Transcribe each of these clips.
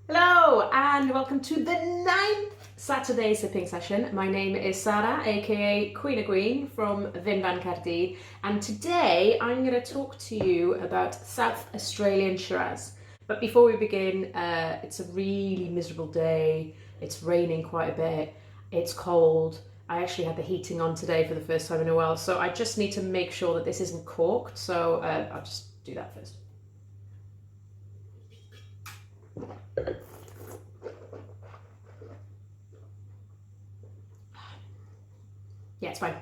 Hello and welcome to the 9th Saturday sipping session. My name is Sarah, aka Queen of Green from Vinvan Caerdydd, and today I'm going to talk to you about South Australian Shiraz. But before we begin, it's a really miserable day. It's raining quite a bit. It's cold. I actually had the heating on today for the first time in a while, so I just need to make sure that this isn't corked, so I'll just do that first. Yeah, it's fine.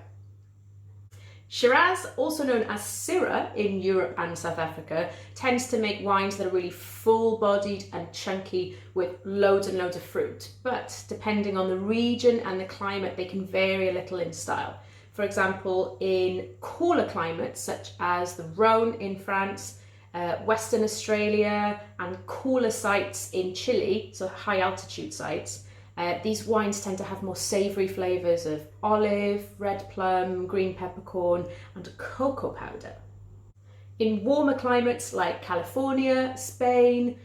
Shiraz, also known as Syrah in Europe and South Africa, tends to make wines that are really full-bodied and chunky with loads and loads of fruit. But depending on the region and the climate, they can vary a little in style. For example, in cooler climates such as the Rhone in France, Western Australia, and cooler sites in Chile, so high altitude sites, these wines tend to have more savoury flavours of olive, red plum, green peppercorn and cocoa powder. In warmer climates like California, Spain,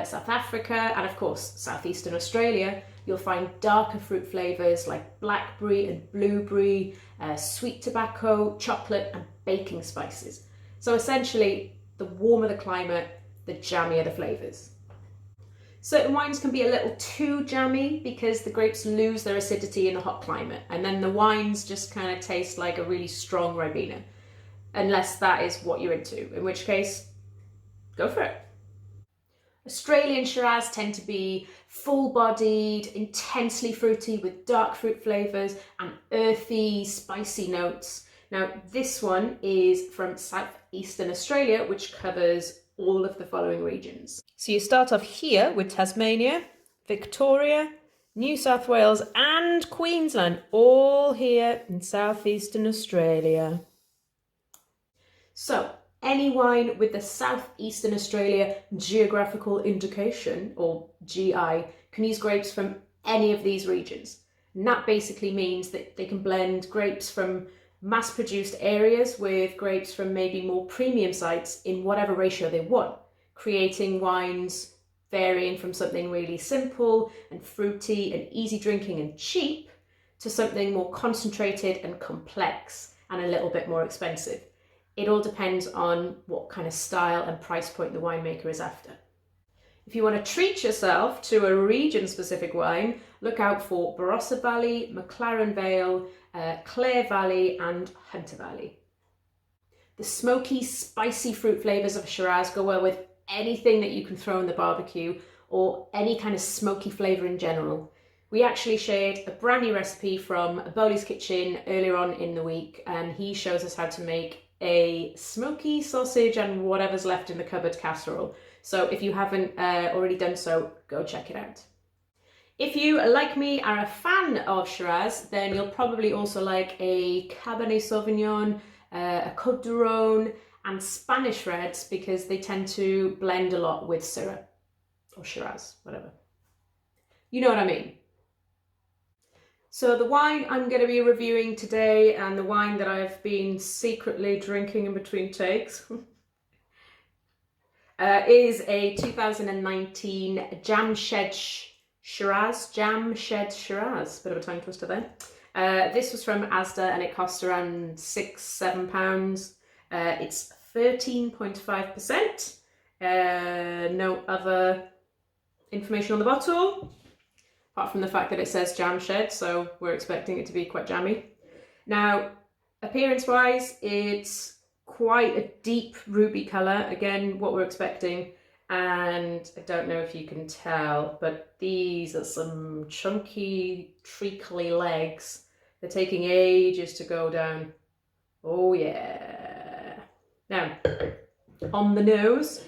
South Africa and of course southeastern Australia, you'll find darker fruit flavours like blackberry and blueberry, sweet tobacco, chocolate and baking spices. So essentially, the warmer the climate, the jammier the flavours. Certain wines can be a little too jammy because the grapes lose their acidity in the hot climate, and then the wines just kind of taste like a really strong Ribena, unless that is what you're into, in which case, go for it. Australian Shiraz tend to be full-bodied, intensely fruity with dark fruit flavours and earthy, spicy notes. Now, this one is from southeastern Australia, which covers all of the following regions. So you start off here with Tasmania, Victoria, New South Wales and Queensland, all here in southeastern Australia. So any wine with the southeastern Australia geographical indication, or GI, can use grapes from any of these regions. And that basically means that they can blend grapes from mass-produced areas with grapes from maybe more premium sites in whatever ratio they want, creating wines varying from something really simple and fruity and easy drinking and cheap to something more concentrated and complex and a little bit more expensive. It all depends on what kind of style and price point the winemaker is after. If you want to treat yourself to a region-specific wine, look out for Barossa Valley, McLaren Vale, Clare Valley and Hunter Valley. The smoky, spicy fruit flavours of Shiraz go well with anything that you can throw in the barbecue or any kind of smoky flavour in general. We actually shared a brand new recipe from Bowley's Kitchen earlier on in the week, and he shows us how to make a smoky sausage and whatever's left in the cupboard casserole. So if you haven't already done so, go check it out. If you, like me, are a fan of Shiraz, then you'll probably also like a Cabernet Sauvignon, a Côte du Rhône and Spanish Reds because they tend to blend a lot with Syrah or Shiraz, whatever. You know what I mean. So the wine I'm going to be reviewing today, and the wine that I've been secretly drinking in between takes, is a 2019 Jamshed Shiraz, bit of a tongue twister there. This was from Asda and it cost around £6-7. It's 13.5%. No other information on the bottle, apart from the fact that it says Jamshed, so we're expecting it to be quite jammy. Now, appearance-wise, it's quite a deep ruby colour, again, what we're expecting. And I don't know if you can tell, but these are some chunky, treacly legs. They're taking ages to go down. Oh yeah. Now, on the nose,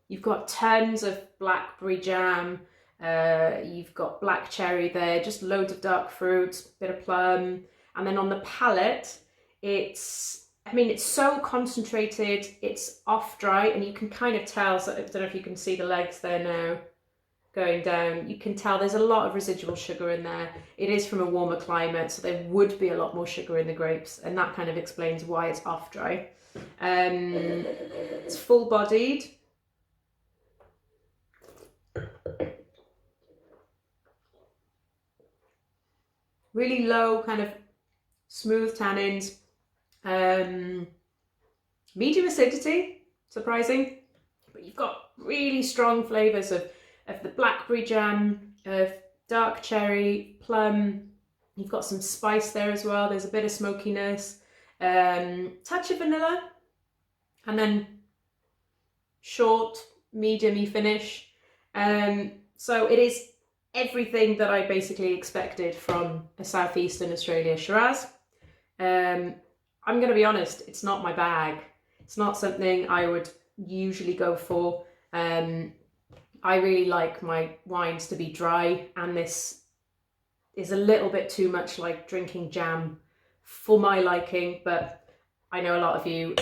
you've got tons of blackberry jam. You've got black cherry there, just loads of dark fruits, bit of plum. And then on the palate, it's so concentrated, it's off dry, and you can kind of tell, so I don't know if you can see the legs there now going down, you can tell there's a lot of residual sugar in there. It is from a warmer climate, so there would be a lot more sugar in the grapes, and that kind of explains why it's off dry. It's full bodied. really low, kind of smooth tannins, medium acidity, surprising, but you've got really strong flavours of the blackberry jam, of dark cherry, plum. You've got some spice there as well. There's a bit of smokiness, touch of vanilla, and then short, medium-y finish. So it is everything that I basically expected from a Southeastern Australia Shiraz. I'm going to be honest, it's not my bag. It's not something I would usually go for. I really like my wines to be dry, and this is a little bit too much like drinking jam for my liking, but I know a lot of you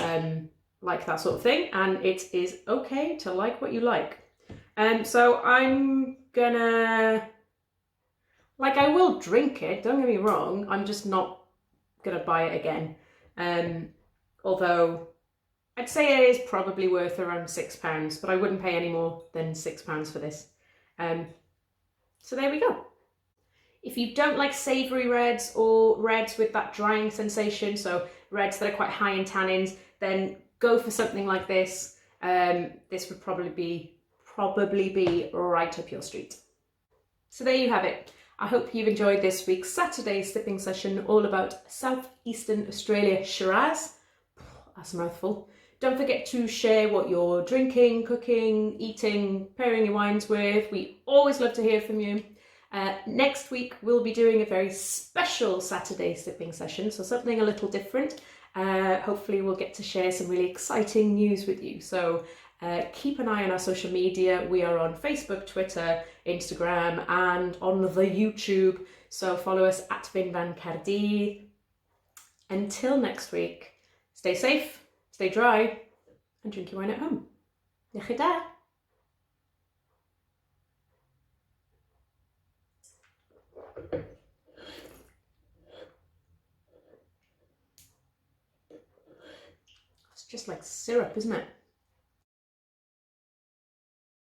like that sort of thing, and it is okay to like what you like. So I'm gonna, like, I will drink it, don't get me wrong, I'm just not gonna buy it again. Although I'd say it is probably worth around £6, but I wouldn't pay any more than £6 for this. So there we go. If you don't like savoury reds or reds with that drying sensation, so reds that are quite high in tannins, then go for something like this. This would probably be right up your street. So there you have it. I hope you've enjoyed this week's Saturday sipping session all about Southeastern Australia Shiraz. That's a mouthful. Don't forget to share what you're drinking, cooking, eating, pairing your wines with. We always love to hear from you. Next week we'll be doing a very special Saturday sipping session, so something a little different. Hopefully we'll get to share some really exciting news with you. So keep an eye on our social media. We are on Facebook, Twitter, Instagram, and on the YouTube. So follow us at Vin Van Cardi. Until next week, stay safe, stay dry, and drink your wine at home. Iechyd. It's just like syrup, isn't it?